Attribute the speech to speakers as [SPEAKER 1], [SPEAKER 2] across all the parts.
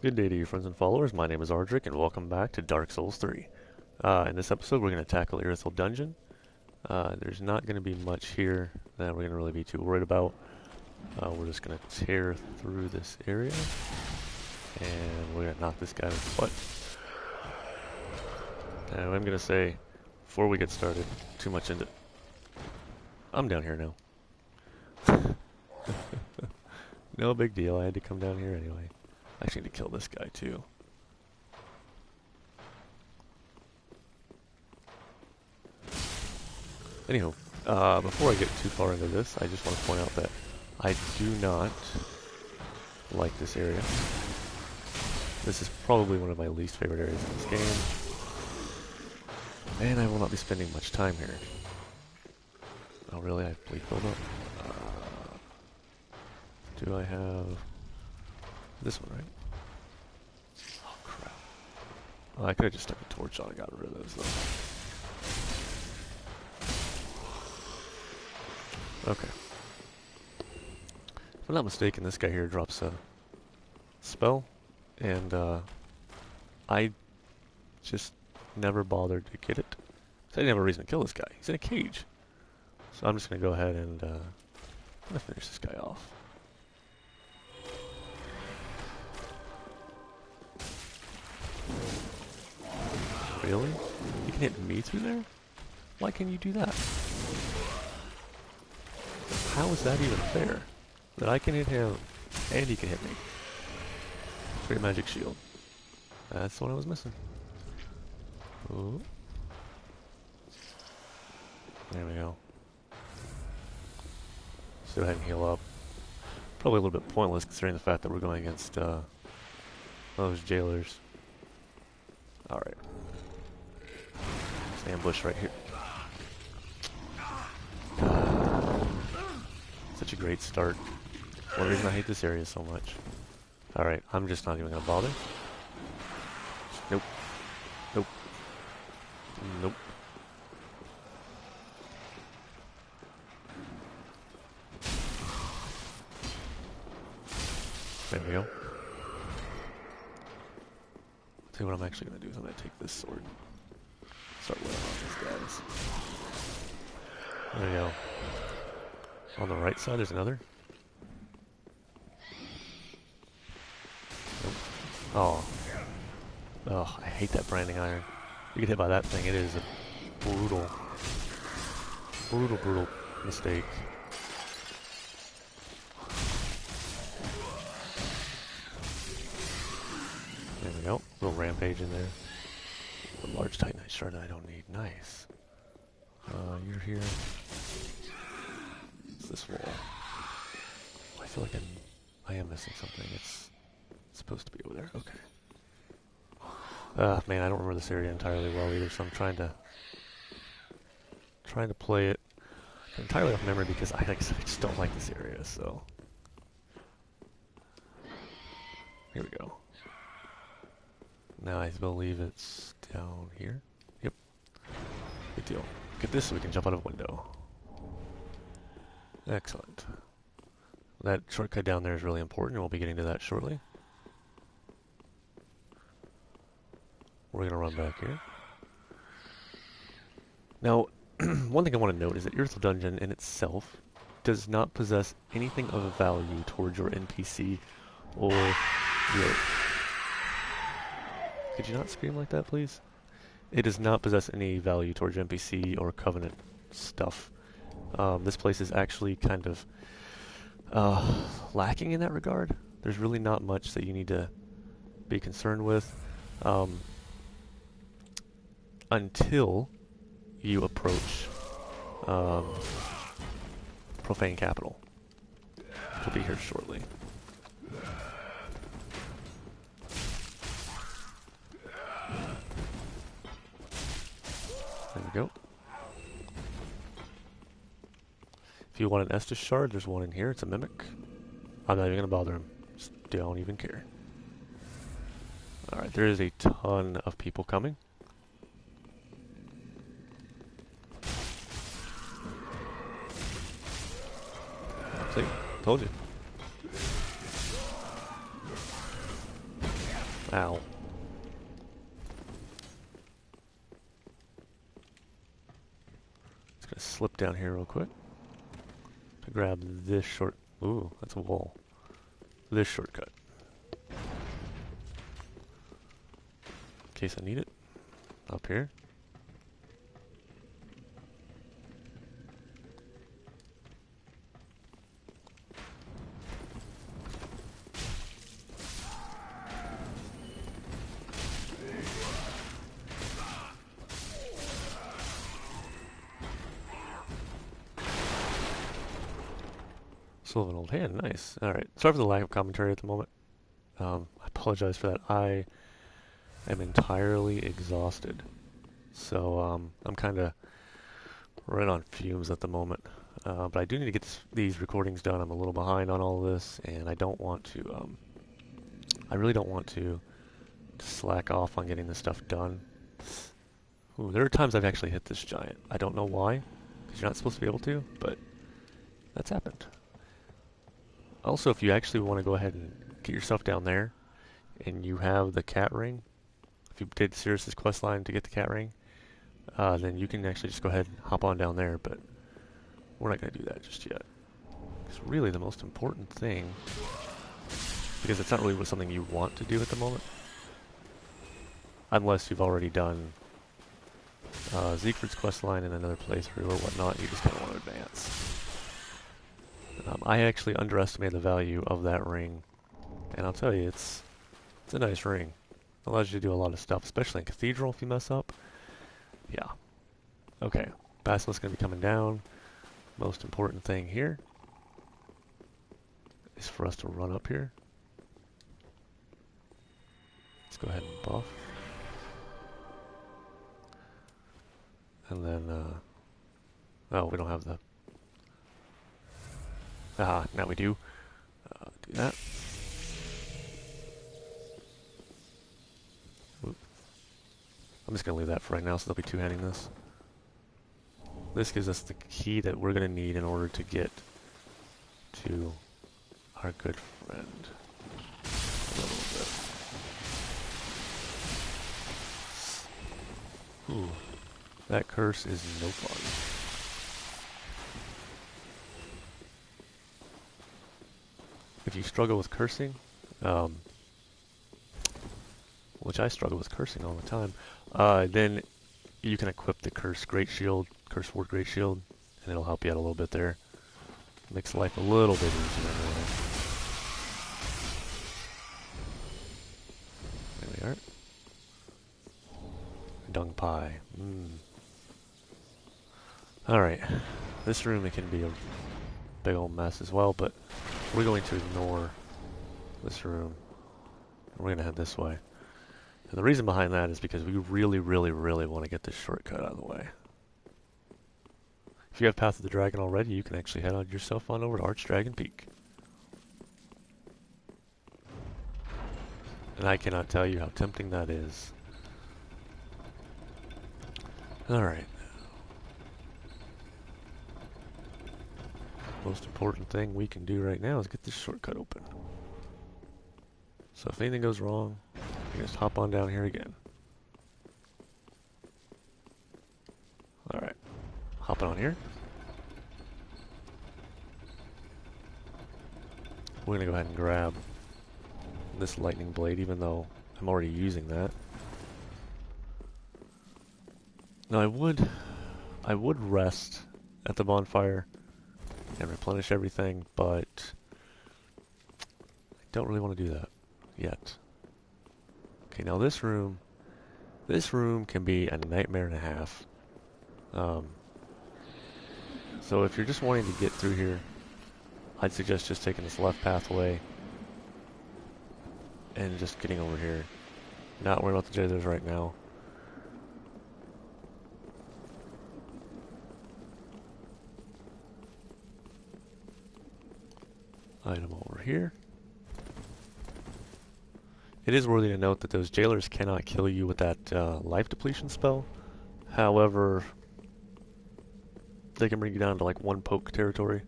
[SPEAKER 1] Good day to you friends and followers, my name is Ardrick and welcome back to Dark Souls 3. In this episode we're going to tackle Irithyll Dungeon. There's not going to be much here that we're going to really be too worried about. We're just going to tear through this area and we're going to knock this guy in the butt. And I'm going to say, before we get started, too much into... I'm down here now. No big deal, I had to come down here anyway. I actually need to kill this guy too. Anyhow, before I get too far into this, I just want to point out that I do not like this area. This is probably one of my least favorite areas in this game. And I will not be spending much time here. Oh really? I have bleed buildup? Do I have... this one, right? Oh crap. Oh, I could have just stuck a torch on and got rid of those though. Okay. If I'm not mistaken, this guy here drops a spell, and I just never bothered to get it. So I didn't have a reason to kill this guy. He's in a cage. So I'm just going to go ahead and I'm going to finish this guy off. Really? You can hit me through there? Why can you do that? How is that even fair? That I can hit him and he can hit me. Great magic shield. That's what I was missing. Ooh. There we go. Let's go ahead and heal up. Probably a little bit pointless considering the fact that we're going against those jailers. Alright. Ambush right here. Such a great start. One reason I hate this area so much. Alright, I'm just not even gonna bother. Nope. Nope. Nope. There we go. Tell you what I'm actually gonna do is I'm gonna take this sword. Start laying on these guys. There we go. On the right side, there's another. Nope. Oh. Oh, I hate that branding iron. You get hit by that thing, it is a brutal, brutal mistake. There we go. Little rampage in there. A large titanite shard that I don't need. Nice. You're here. It's this wall. I feel like I am missing something. It's supposed to be over there. Okay. Man, I don't remember this area entirely well either, so I'm trying to play it entirely off memory because I just don't like this area. So here we go. Now I believe it's down here. Yep. Good deal. Get this so we can jump out of a window. Excellent. That shortcut down there is really important, and we'll be getting to that shortly. We're going to run back here. Now, one thing I want to note is that Irithyll Dungeon in itself does not possess anything of value towards your NPC or your... Could you not scream like that, please? It does not possess any value towards your NPC or Covenant stuff. This place is actually kind of lacking in that regard. There's really not much that you need to be concerned with until you approach Profane Capital, which will be here shortly. There we go. If you want an Estus shard, there's one in here. It's a mimic. I'm not even going to bother him. Just don't even care. Alright, there is a ton of people coming. See? Told you. Ow. Just gonna slip down here real quick to grab this short. Ooh, that's a wall. This shortcut. In case I need it. Up here. Still have an old hand, nice. Alright, sorry for the lack of commentary at the moment. I apologize for that. I am entirely exhausted. So, I'm kind of right on fumes at the moment. But I do need to get these recordings done. I'm a little behind on all of this, and I don't want to, I really don't want to slack off on getting this stuff done. Ooh, there are times I've actually hit this giant. I don't know why, because you're not supposed to be able to, but that's happened. Also, if you actually want to go ahead and get yourself down there, and you have the cat ring, if you did Sirius's questline to get the cat ring, then you can actually just go ahead and hop on down there, but we're not going to do that just yet. It's really the most important thing, because it's not really something you want to do at the moment, unless you've already done Siegward's questline in another playthrough or whatnot. You just kind of want to advance. I actually underestimated the value of that ring, and I'll tell you, it's a nice ring. It allows you to do a lot of stuff, especially in Cathedral if you mess up. Yeah. Okay, Basilisk's going to be coming down. Most important thing here is for us to run up here. Let's go ahead and buff. And then, oh, we don't have the... Ah, now we do. Do that. Oop. I'm just going to leave that for right now, so they'll be two-handing this. This gives us the key that we're going to need in order to get to our good friend. A little bit. Ooh. That curse is no fun. If you struggle with cursing, which I struggle with cursing all the time, then you can equip the Curse Great Shield, Curse Ward Great Shield, and it'll help you out a little bit there. Makes life a little bit easier anyway. There we are. Dung pie. Alright, this room it can be a big old mess as well, but we're going to ignore this room. We're going to head this way. And the reason behind that is because we really, really, really want to get this shortcut out of the way. If you have Path of the Dragon already, you can actually head on yourself on over to Archdragon Peak. And I cannot tell you how tempting that is. Alright. Most important thing we can do right now is get this shortcut open. So if anything goes wrong, you can just hop on down here again. Alright. Hopping on here. We're going to go ahead and grab this lightning blade, even though I'm already using that. Now I would rest at the bonfire and replenish everything, but I don't really want to do that yet. Okay, now this room can be a nightmare and a half. So if you're just wanting to get through here, I'd suggest just taking this left pathway and just getting over here. Not worrying about the jailers right now. Item over here. It is worthy to note that those jailers cannot kill you with that life depletion spell. However, they can bring you down to like one poke territory,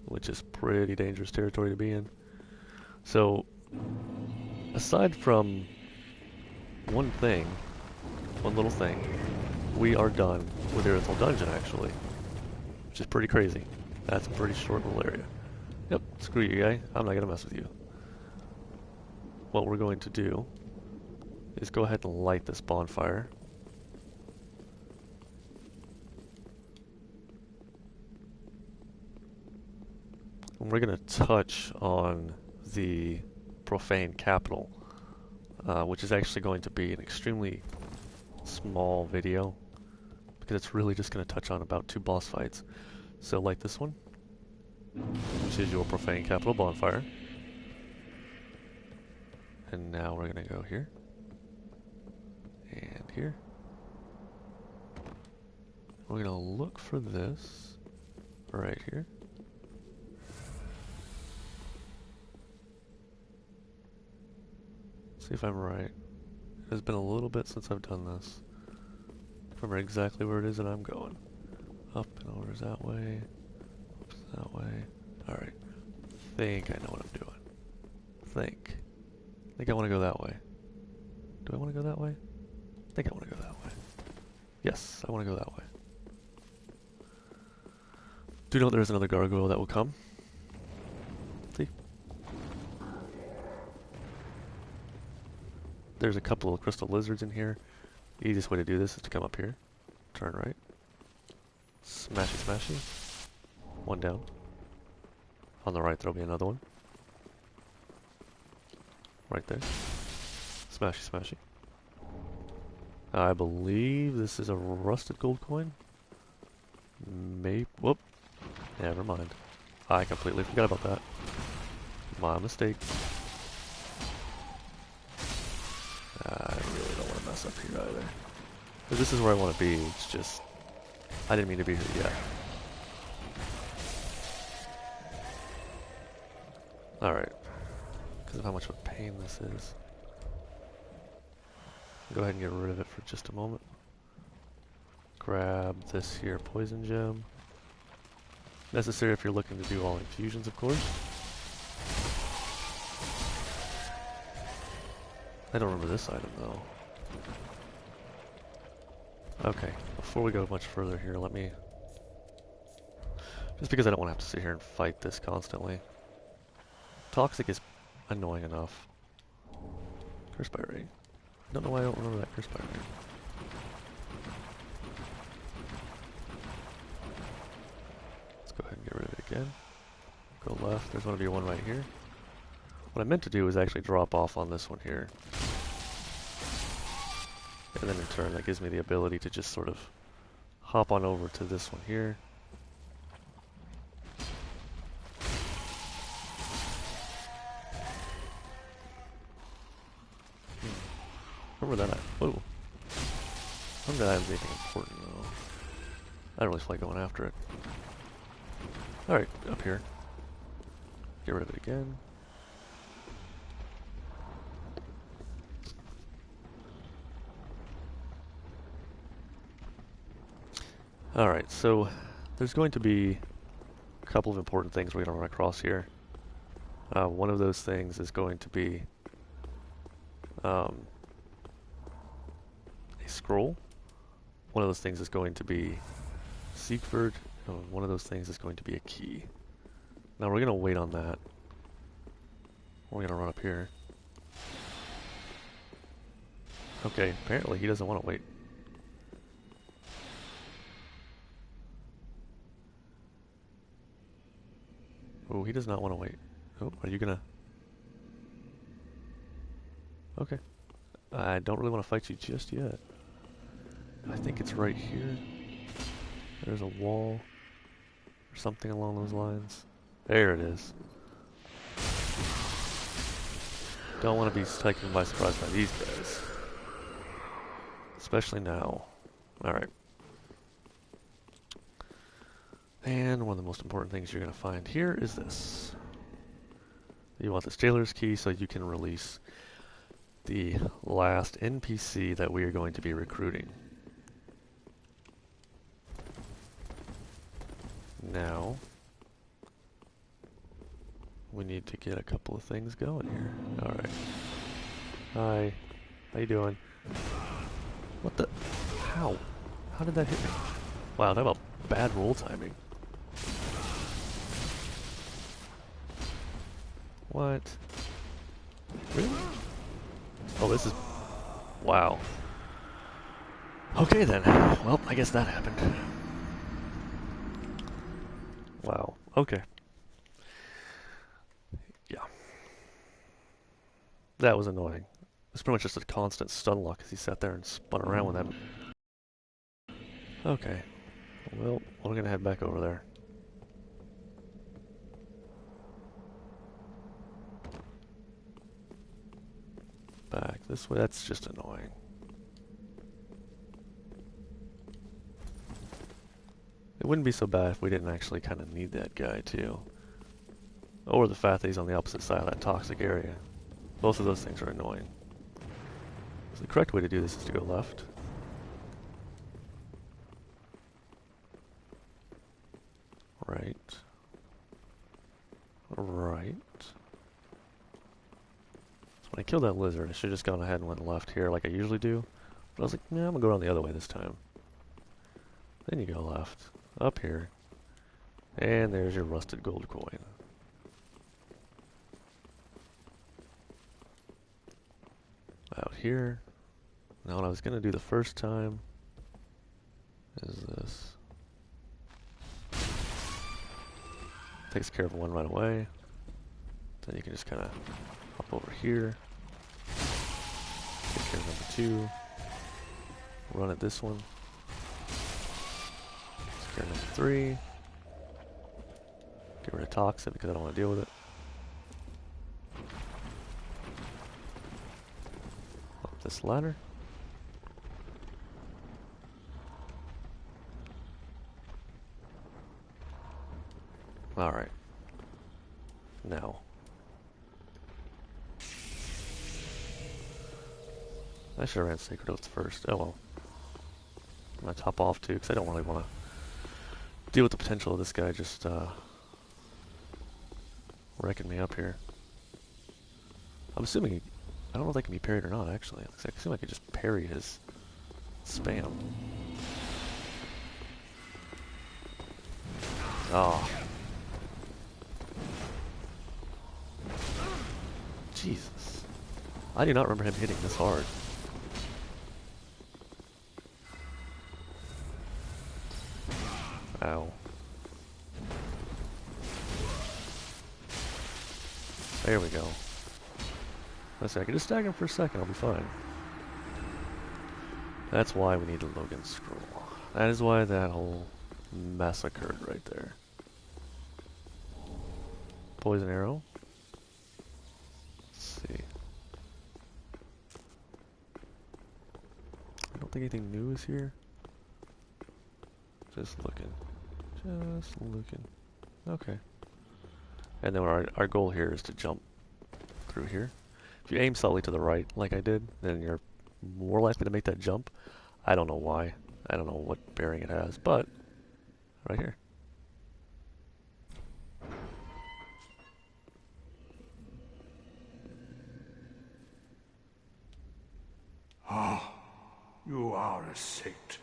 [SPEAKER 1] which is pretty dangerous territory to be in. So, aside from one thing, one little thing, we are done with Irithyll Dungeon, actually. Which is pretty crazy. That's a pretty short little area. Yep, screw you, guy. I'm not going to mess with you. What we're going to do is go ahead and light this bonfire. And we're going to touch on the profane capital, which is actually going to be an extremely small video, because it's really just going to touch on about 2 boss fights. So light this one, which is your profane capital bonfire. And now we're going to go here, and here. We're going to look for this right here. See if I'm right. It has been a little bit since I've done this. Remember exactly where it is that I'm going. Up and over is that way. Up is that way. Alright. Think I know what I'm doing. Think I want to go that way. Do I want to go that way? I think I want to go that way. Yes, I want to go that way. Do note there's another gargoyle that will come. See? There's a couple of crystal lizards in here. The easiest way to do this is to come up here. Turn right. Smashy smashy. One down. On the right there'll be another one. Right there. Smashy smashy. I believe this is a rusted gold coin. Maybe. Whoop. Never mind. I completely forgot about that. My mistake. I really don't want to mess up here either. Because this is where I want to be. It's just I didn't mean to be here yet. Alright. Because of how much of a pain this is. Go ahead and get rid of it for just a moment. Grab this here poison gem. Necessary if you're looking to do all infusions, of course. I don't remember this item though. Okay, before we go much further here, let me... Just because I don't want to have to sit here and fight this constantly. Toxic is annoying enough. Curse by Ray. I don't know why I don't remember that curse by Ray. Let's go ahead and get rid of it again. Go left, there's going to be one right here. What I meant to do is actually drop off on this one here. And then in turn that gives me the ability to just sort of hop on over to this one here. Remember that? Whoa. I don't think that has anything important though. I don't really feel like going after it. Alright, up here. Get rid of it again. Alright, so there's going to be a couple of important things we're going to run across here. One of those things is going to be a scroll. One of those things is going to be Siegward. One of those things is going to be a key. Now we're going to wait on that. We're going to run up here. Okay, apparently he doesn't want to wait. Oh, he does not want to wait. Oh, are you gonna... Okay. I don't really want to fight you just yet. I think it's right here. There's a wall. Or something along those lines. There it is. Don't want to be taken by surprise by these guys. Especially now. Alright. And one of the most important things you're going to find here is this. You want this jailer's key so you can release the last NPC that we are going to be recruiting. Now, we need to get a couple of things going here. Alright. Hi. How you doing? What the? How? How did that hit me? Wow, talk about bad roll timing. What? Really? Oh, this is... Wow. Okay then. Well, I guess that happened. Wow. Okay. Yeah. That was annoying. It's pretty much just a constant stun lock as he sat there and spun around with that. Okay. Well, we're gonna head back over there. Back this way. That's just annoying. It wouldn't be so bad if we didn't actually kind of need that guy too. Or the fact that he's on the opposite side of that toxic area. Both of those things are annoying. So the correct way to do this is to go left. Right. Right. So when I killed that lizard, I should have just gone ahead and went left here like I usually do. But I was like, yeah, I'm gonna go around the other way this time. Then you go left. Up here. And there's your rusted gold coin. Out here. Now what I was gonna do the first time is this. Takes care of one right away. Then you can just kind of hop over here. Take care of number 2. Run at this one. Take care of number 3. Get rid of toxic because I don't want to deal with it. Up this ladder. Alright. Now. I should have ran Sacred Oaths first. Oh well. I'm going to top off too, because I don't really want to deal with the potential of this guy just wrecking me up here. I'm assuming I don't know if that can be parried or not, actually. I assume I could just parry his spam. Oh. Jesus. I do not remember him hitting this hard. Ow. There we go. Let's see, I can just stag him for a second, I'll be fine. That's why we need a Logan scroll. That is why that whole mess occurred right there. Poison arrow. Let's see. I don't think anything new is here. Just looking. Just looking. Okay. And then our goal here is to jump through here. If you aim slightly to the right, like I did, then you're more likely to make that jump. I don't know why. I don't know what bearing it has, but right here.
[SPEAKER 2] Ah, you are a saint.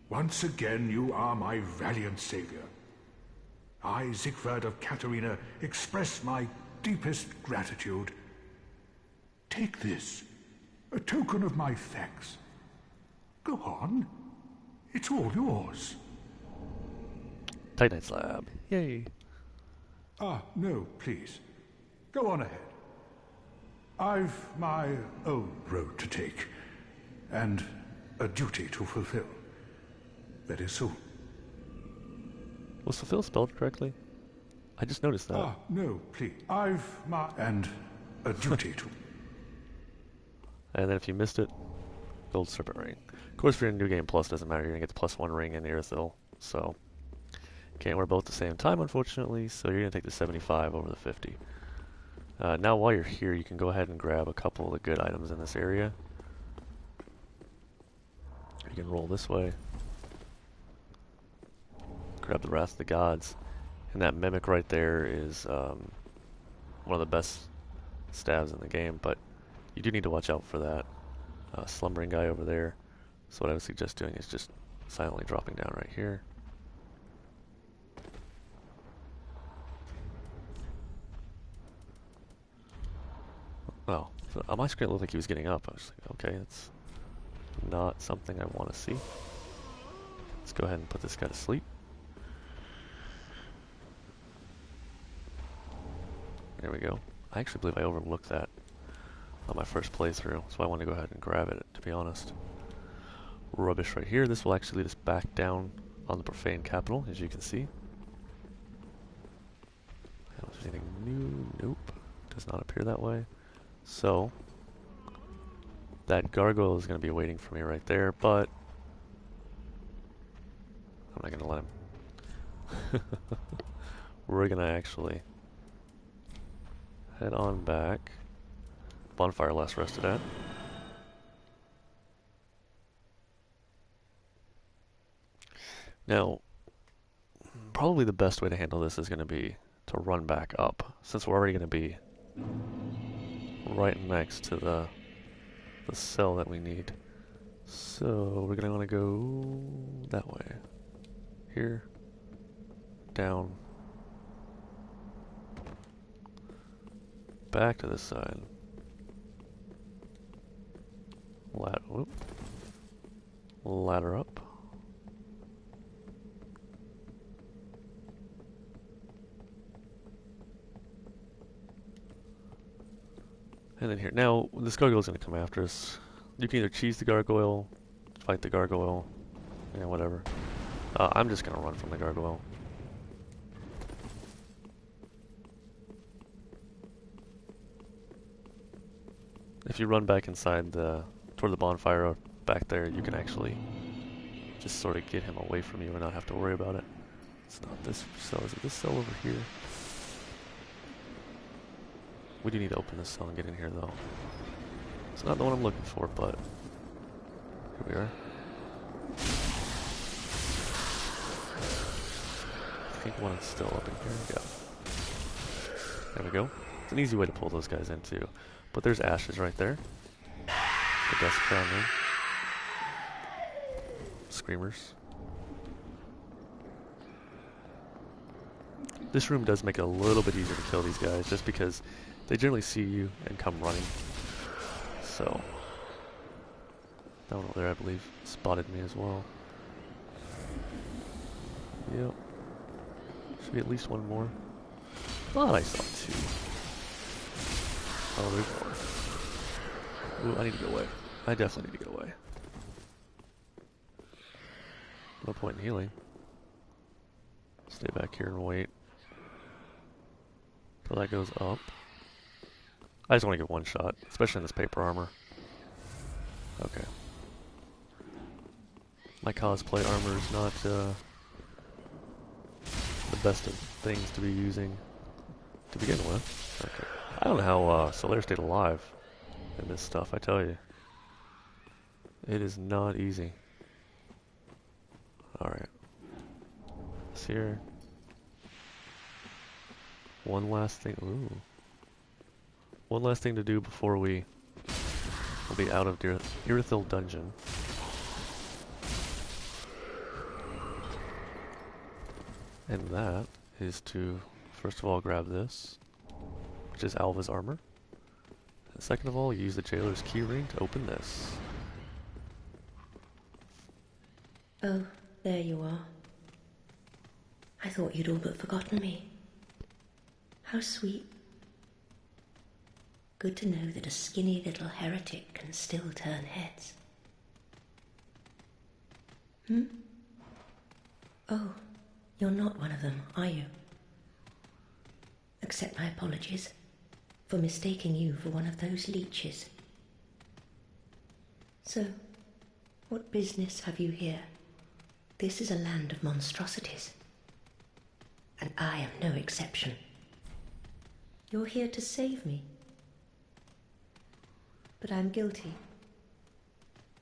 [SPEAKER 2] Once again, you are my valiant savior. I, Siegward of Katarina, express my deepest gratitude. Take this, a token of my thanks. Go on. It's all yours.
[SPEAKER 1] Titanite slab. Yay.
[SPEAKER 2] Ah, no, please. Go on ahead. I've my own road to take, and a duty to fulfill. Very soon.
[SPEAKER 1] Was fulfill spelled correctly? I just noticed that.
[SPEAKER 2] Ah, no, please. I've my... and a duty to...
[SPEAKER 1] And then if you missed it, gold serpent ring. Of course, if you're in New Game Plus, it doesn't matter. You're going to get the +1 ring in Irithyll. So, can't wear both at the same time, unfortunately. So you're going to take the 75 over the 50. Now, while you're here, you can go ahead and grab a couple of the good items in this area. You can roll this way. Grab the Wrath of the Gods. And that Mimic right there is one of the best stabs in the game, but you do need to watch out for that slumbering guy over there. So what I would suggest doing is just silently dropping down right here. Well, so on my screen it looked like he was getting up. I was like, okay, that's not something I want to see. Let's go ahead and put this guy to sleep. There we go. I actually believe I overlooked that on my first playthrough, so I want to go ahead and grab it, to be honest. Rubbish right here. This will actually lead us back down on the profane capital, as you can see. Was there anything new? Nope. Does not appear that way. So, that gargoyle is going to be waiting for me right there, but I'm not going to let him. We're going to actually head on back. Bonfire last rested at. Now, probably the best way to handle this is going to be to run back up, since we're already going to be right next to the cell that we need. So we're going to want to go that way. Here. Down. Back to this side. Ladder up. And then here. Now, this gargoyle is going to come after us. You can either cheese the gargoyle, fight the gargoyle, yeah, whatever. I'm just going to run from the gargoyle. If you run back inside toward the bonfire back there, you can actually just sort of get him away from you and not have to worry about it. It's not this cell. Is it this cell over here? We do need to open this cell and get in here, though. It's not the one I'm looking for, but here we are. I think one is still up in here. Yeah. There we go. It's an easy way to pull those guys in, too. But there's ashes right there. The dust crown ring. Screamers. This room does make it a little bit easier to kill these guys, just because they generally see you and come running. So, that one over there, I believe, spotted me as well. Yep. Should be at least one more. Thought I saw two. Oh, there's more. Ooh, I need to go away. I definitely need to get away. No point in healing. Stay back here and wait till that goes up. I just want to get one shot, especially in this paper armor. Okay. My cosplay armor is not the best of things to be using to begin with. Okay. I don't know how Solaire stayed alive in this stuff, I tell you. It is not easy. Alright. This here. One last thing. Ooh. One last thing to do before we'll be out of Irithyll dungeon. And that is to, first of all, grab this, which is Alva's armor. And second of all, use the jailer's keyring to open this.
[SPEAKER 3] Oh, there you are. I thought you'd all but forgotten me. How sweet. Good to know that a skinny little heretic can still turn heads. Oh, you're not one of them, are you? Accept my apologies for mistaking you for one of those leeches. So, what business have you here? This is a land of monstrosities, and I am no exception. You're here to save me. But I'm guilty.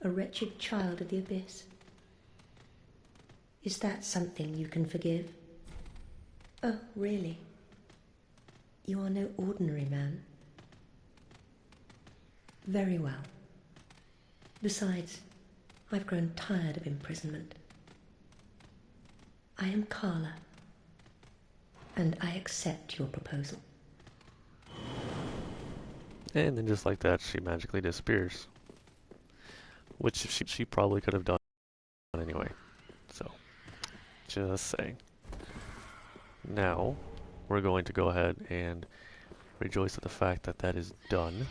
[SPEAKER 3] A wretched child of the abyss. Is that something you can forgive? Oh, really? You are no ordinary man. Very well. Besides, I've grown tired of imprisonment. I am Karla, and I accept your proposal.
[SPEAKER 1] And then just like that, she magically disappears. Which she probably could have done anyway. So, just saying. Now, we're going to go ahead and rejoice at the fact that that is done.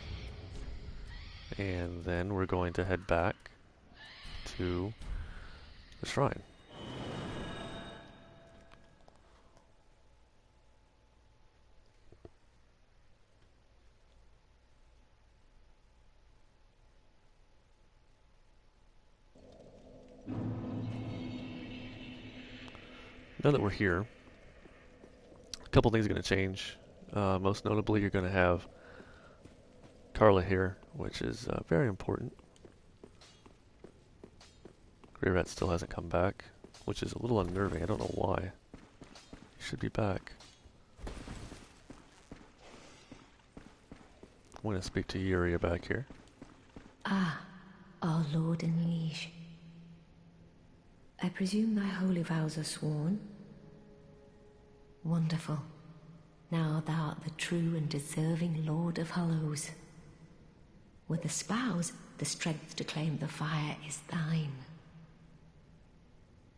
[SPEAKER 1] And then we're going to head back to the shrine. Now that we're here, a couple things are going to change. Most notably, you're going to have Karla here, which is very important. Grey Rat still hasn't come back, which is a little unnerving. I don't know why. He should be back. I'm going to speak to Yuria back here.
[SPEAKER 3] Ah, our lord and liege. I presume thy holy vows are sworn? Wonderful. Now thou art the true and deserving Lord of Hollows. With the spouse, the strength to claim the fire is thine.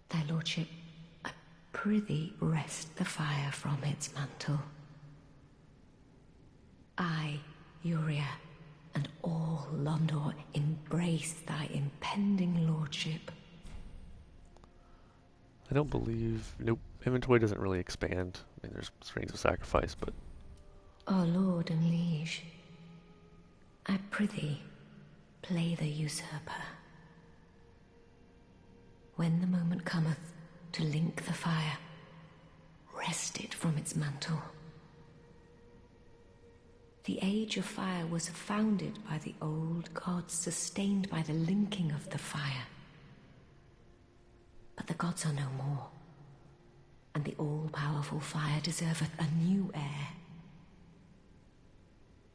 [SPEAKER 3] Thy lordship, I prithee wrest the fire from its mantle. I, Yuria, and all Londor embrace thy impending lordship.
[SPEAKER 1] I don't believe... Nope. Inventory doesn't really expand. I mean, there's strings of sacrifice, but...
[SPEAKER 3] Our lord and liege, I prithee, play the usurper. When the moment cometh to link the fire, wrest it from its mantle. The age of fire was founded by the old gods, sustained by the linking of the fire. But the gods are no more, and the all-powerful fire deserveth a new heir.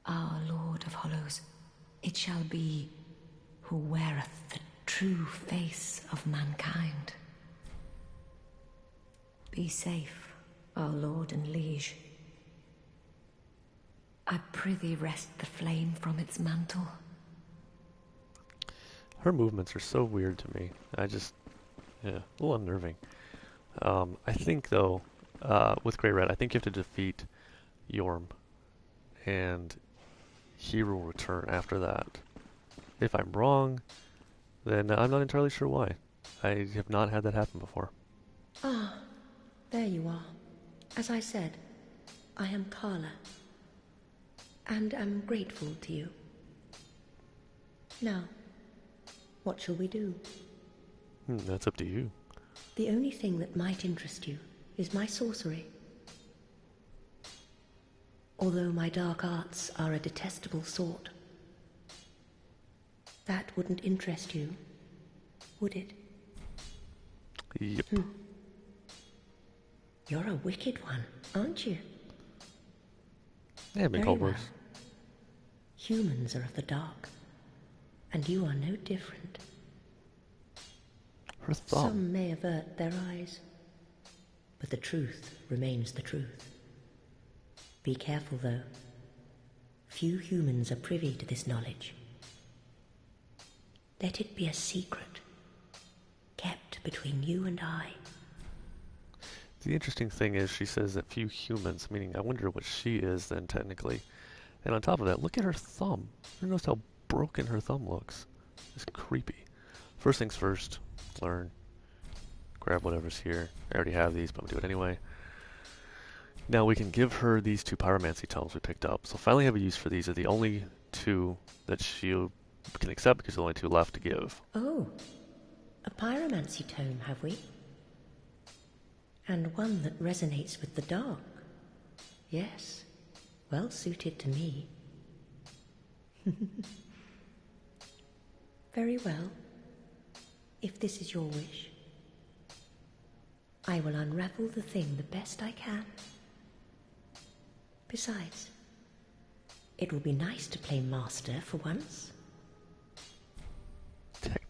[SPEAKER 3] Our Lord of Hollows, it shall be who weareth the true face of mankind. Be safe, our lord and liege. I prithee wrest the flame from its mantle.
[SPEAKER 1] Her movements are so weird to me. Yeah, a little unnerving. I think, though, with Grey Rat, I think you have to defeat Yorm, and he will return after that. If I'm wrong, then I'm not entirely sure why. I have not had that happen before.
[SPEAKER 3] Ah, there you are. As I said, I am Karla, and am grateful to you. Now, what shall we do?
[SPEAKER 1] That's up to you.
[SPEAKER 3] The only thing that might interest you is my sorcery. Although my dark arts are a detestable sort. That wouldn't interest you, would it?
[SPEAKER 1] Yep.
[SPEAKER 3] You're a wicked one, aren't you?
[SPEAKER 1] I have been called worse.
[SPEAKER 3] Humans are of the dark, and you are no different.
[SPEAKER 1] Her thumb.
[SPEAKER 3] Some may avert their eyes, but the truth remains the truth. Be careful, though. Few humans are privy to this knowledge. Let it be a secret, kept between you and I.
[SPEAKER 1] The interesting thing is she says that few humans, meaning I wonder what she is then technically. And on top of that, look at her thumb. You notice how broken her thumb looks. It's creepy. First things first, learn. Grab whatever's here. I already have these, but I'm going to do it anyway. Now we can give her these 2 pyromancy tomes we picked up. So finally have a use for these. Are the only 2 that she can accept because there's only 2 left to give.
[SPEAKER 3] Oh, a pyromancy tome, have we? And one that resonates with the dark. Yes, well suited to me. Very well. If this is your wish, I will unravel the thing the best I can. Besides, it will be nice to play master for once.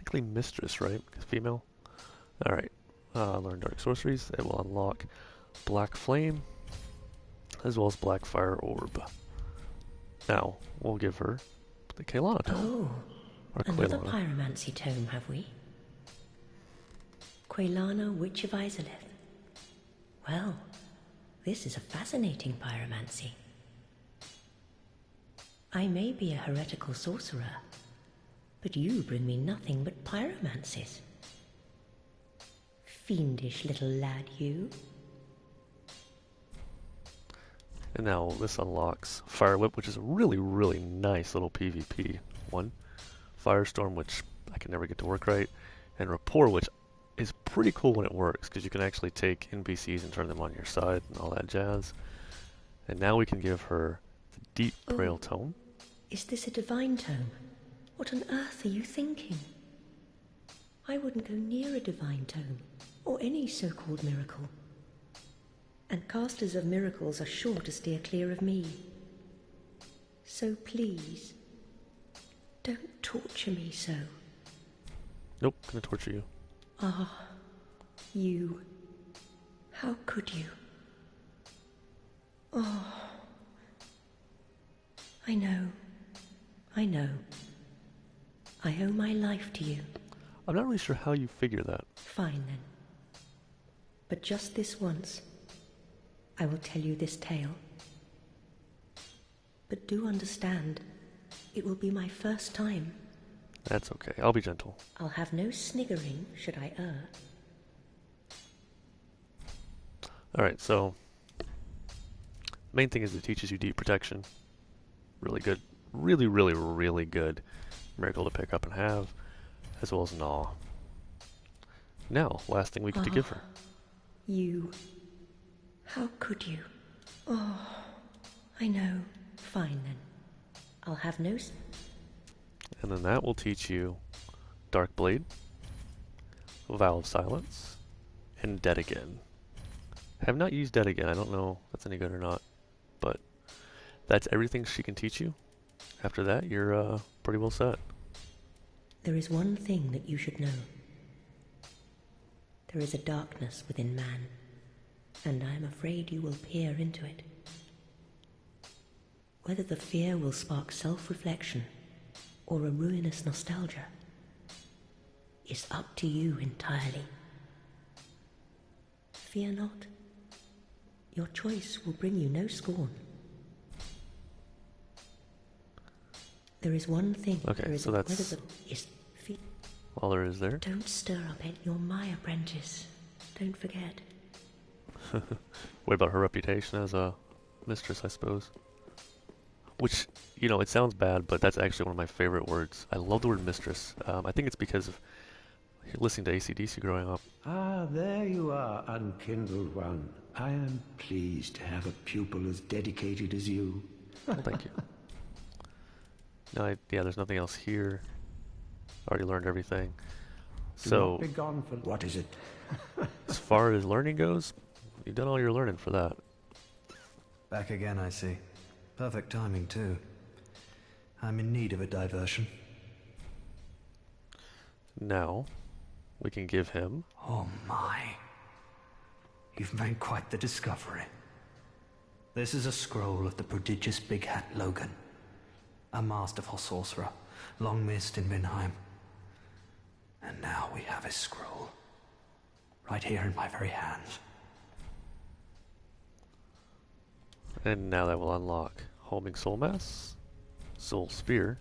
[SPEAKER 1] technically mistress, right? Because female. Alright. Learn dark sorceries. It will unlock black flame, as well as black fire orb. Now, we'll give her the Kaylana tome.
[SPEAKER 3] Oh, another pyromancy tome, have we? Quelana, Witch of Izalith. Well, this is a fascinating pyromancy. I may be a heretical sorcerer, but you bring me nothing but pyromancies. Fiendish little lad, you.
[SPEAKER 1] And now this unlocks Fire Whip, which is a really, really nice little PvP one. Firestorm, which I can never get to work right. And Rapport, which is pretty cool when it works, because you can actually take NPCs and turn them on your side and all that jazz. And now we can give her the Deep Braille Tome.
[SPEAKER 3] Is this a divine tome? What on earth are you thinking? I wouldn't go near a divine tome, or any so-called miracle. And casters of miracles are sure to steer clear of me. So please, don't torture me so.
[SPEAKER 1] Nope, gonna torture you.
[SPEAKER 3] Ah, you. How could you? Oh. I know. I owe my life to you.
[SPEAKER 1] I'm not really sure how you figure that.
[SPEAKER 3] Fine then. But just this once, I will tell you this tale. But do understand, it will be my first time.
[SPEAKER 1] That's okay. I'll be gentle.
[SPEAKER 3] I'll have no sniggering should I err.
[SPEAKER 1] Alright, so main thing is it teaches you deep protection. Really good. Really, really, really good miracle to pick up and have, as well as Gnaw. Now, last thing we get to give her.
[SPEAKER 3] You. How could you? Oh, I know. Fine then. I'll have no...
[SPEAKER 1] And then that will teach you Dark Blade, Vow of Silence, and Dead Again. I have not used Dead Again. I don't know if that's any good or not, but that's everything she can teach you. After that, you're pretty well set.
[SPEAKER 3] There is one thing that you should know. There is a darkness within man, and I am afraid you will peer into it. Whether the fear will spark self-reflection or a ruinous nostalgia is up to you entirely. Fear not. Your choice will bring you no scorn. There is one thing.
[SPEAKER 1] Okay, so that's all there is there.
[SPEAKER 3] Don't stir up it. You're my apprentice. Don't forget.
[SPEAKER 1] What about her reputation as a mistress, I suppose? Which, you know, it sounds bad, but that's actually one of my favorite words. I love the word mistress. I think it's because of listening to AC/DC growing up.
[SPEAKER 4] Ah, there you are, unkindled one. I am pleased to have a pupil as dedicated as you.
[SPEAKER 1] Well, thank you. No, yeah, there's nothing else here. Already learned everything. So,
[SPEAKER 4] be gone for... What is it?
[SPEAKER 1] as far as learning goes, you've done all your learning for that.
[SPEAKER 5] Back again, I see. Perfect timing, too. I'm in need of a diversion.
[SPEAKER 1] Now, we can give him...
[SPEAKER 5] Oh my. You've made quite the discovery. This is a scroll of the prodigious Big Hat Logan. A masterful sorcerer, long missed in Vinheim. And now we have his scroll. Right here in my very hands.
[SPEAKER 1] And now that will unlock Homing Soul Mass, Soul Spear,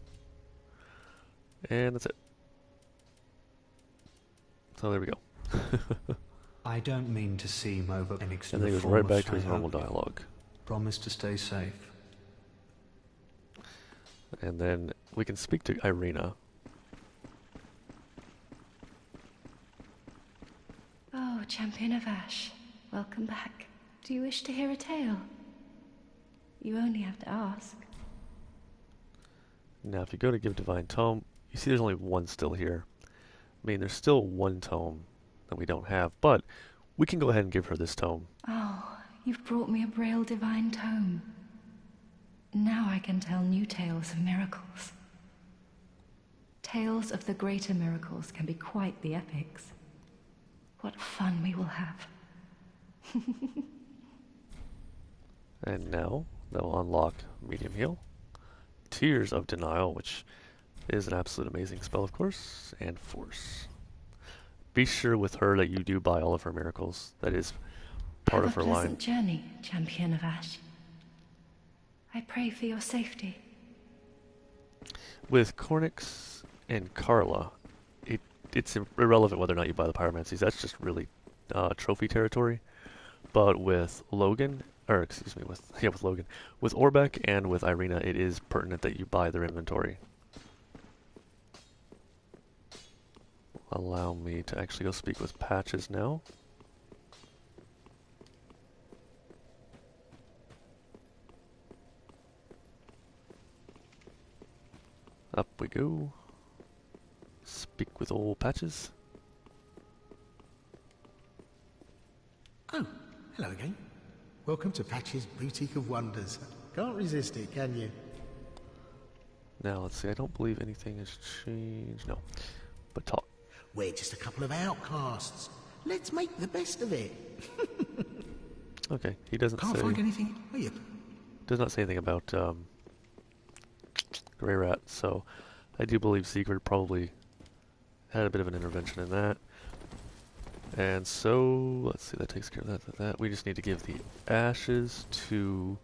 [SPEAKER 1] and that's it. So there we go.
[SPEAKER 5] I don't mean to seem over...
[SPEAKER 1] And then he goes right back to his normal dialogue.
[SPEAKER 5] Promise to stay safe.
[SPEAKER 1] And then we can speak to Irina.
[SPEAKER 6] Oh, Champion of Ash, welcome back. Do you wish to hear a tale? You only have to ask.
[SPEAKER 1] Now, if you go to give Divine Tome, you see there's only one still here. I mean, there's still one tome that we don't have, but we can go ahead and give her this tome.
[SPEAKER 6] Oh, you've brought me a Braille Divine Tome. Now I can tell new tales of miracles. Tales of the greater miracles can be quite the epics. What fun we will have.
[SPEAKER 1] And now, that will unlock Medium Heal. Tears of Denial, which is an absolute amazing spell, of course, and Force. Be sure with her that you do buy all of her miracles. That is part of her line.
[SPEAKER 6] Have a pleasant journey, Champion of Ash. I pray for your safety.
[SPEAKER 1] With Cornyx and Karla, it's irrelevant whether or not you buy the pyromancies. That's just really trophy territory. But with Logan, or excuse me, with Logan, with Orbeck and with Irina, it is pertinent that you buy their inventory. Allow me to actually go speak with Patches now. Up we go. Speak with old Patches.
[SPEAKER 7] Oh, hello again. Welcome to Patch's Boutique of Wonders. Can't resist it, can you?
[SPEAKER 1] Now, let's see. I don't believe anything has changed. No. But talk.
[SPEAKER 7] We're just a couple of outcasts. Let's make the best of it.
[SPEAKER 1] Okay. He doesn't
[SPEAKER 7] Can't
[SPEAKER 1] say...
[SPEAKER 7] find anything, are you?
[SPEAKER 1] Does not say anything about Grey Rat, so I do believe Siegward probably had a bit of an intervention in that. And so, let's see, that takes care of that. We just need to give the ashes to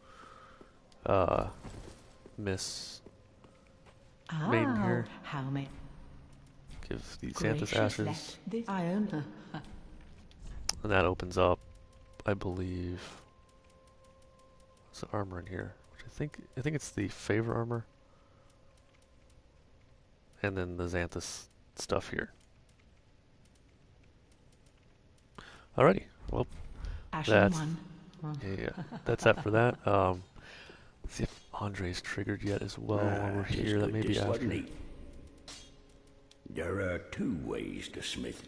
[SPEAKER 1] Miss Maiden here.
[SPEAKER 8] How may
[SPEAKER 1] Give the Xanthus ashes.
[SPEAKER 8] this I own her.
[SPEAKER 1] And that opens up, I believe, what's the armor in here? Which I think it's the favor armor. And then the Xanthus stuff here. Alrighty, well, that's that's that for that. Let's see if Andre's triggered yet as well while we're here. That may be after.
[SPEAKER 9] There are two ways to smith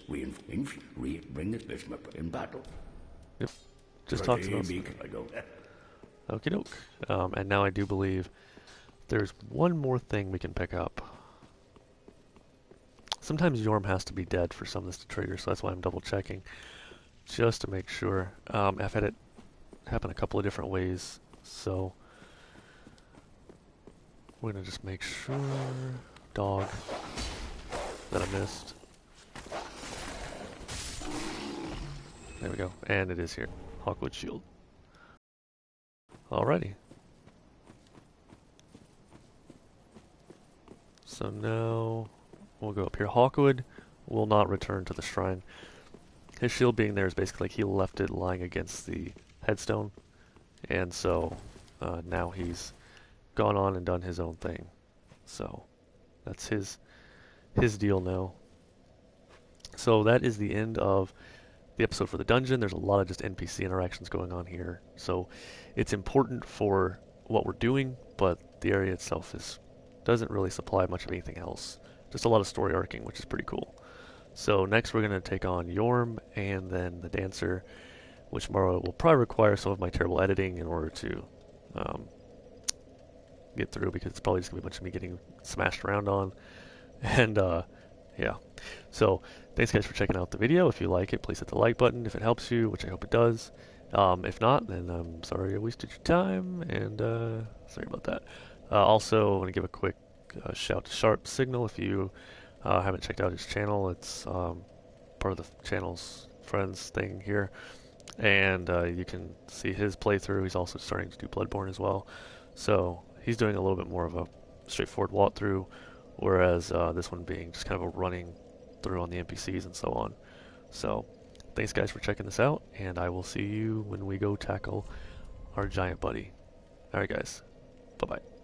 [SPEAKER 9] bring it this in battle.
[SPEAKER 1] Yep, just talks about
[SPEAKER 9] Okie
[SPEAKER 1] doke. And now I do believe there's one more thing we can pick up. Sometimes Yorm has to be dead for some of this to trigger, so that's why I'm double checking. Just to make sure. I've had it happen a couple of different ways, so we're going to just make sure. Dog that I missed. There we go. And it is here. Hawkwood shield. Alrighty. So now we'll go up here. Hawkwood will not return to the shrine. His shield being there is basically like he left it lying against the headstone. And so now he's gone on and done his own thing. So that's his deal now. So that is the end of the episode for the dungeon. There's a lot of just NPC interactions going on here. So it's important for what we're doing, but the area itself doesn't really supply much of anything else. Just a lot of story arcing, which is pretty cool. So next we're going to take on Yorm and then the Dancer, which will probably require some of my terrible editing in order to get through, because it's probably just going to be a bunch of me getting smashed around on. And yeah. So thanks guys for checking out the video. If you like it, please hit the like button if it helps you, which I hope it does. If not, then I'm sorry I wasted your time, and sorry about that. Also, I want to give a quick shout to Sharp Signal. If you haven't checked out his channel, it's part of the channel's friends thing here, and you can see his playthrough. He's also starting to do Bloodborne as well, so he's doing a little bit more of a straightforward walkthrough, whereas this one being just kind of a running through on the NPCs and so on. So thanks guys for checking this out, and I will see you when we go tackle our giant buddy. Alright guys, bye bye.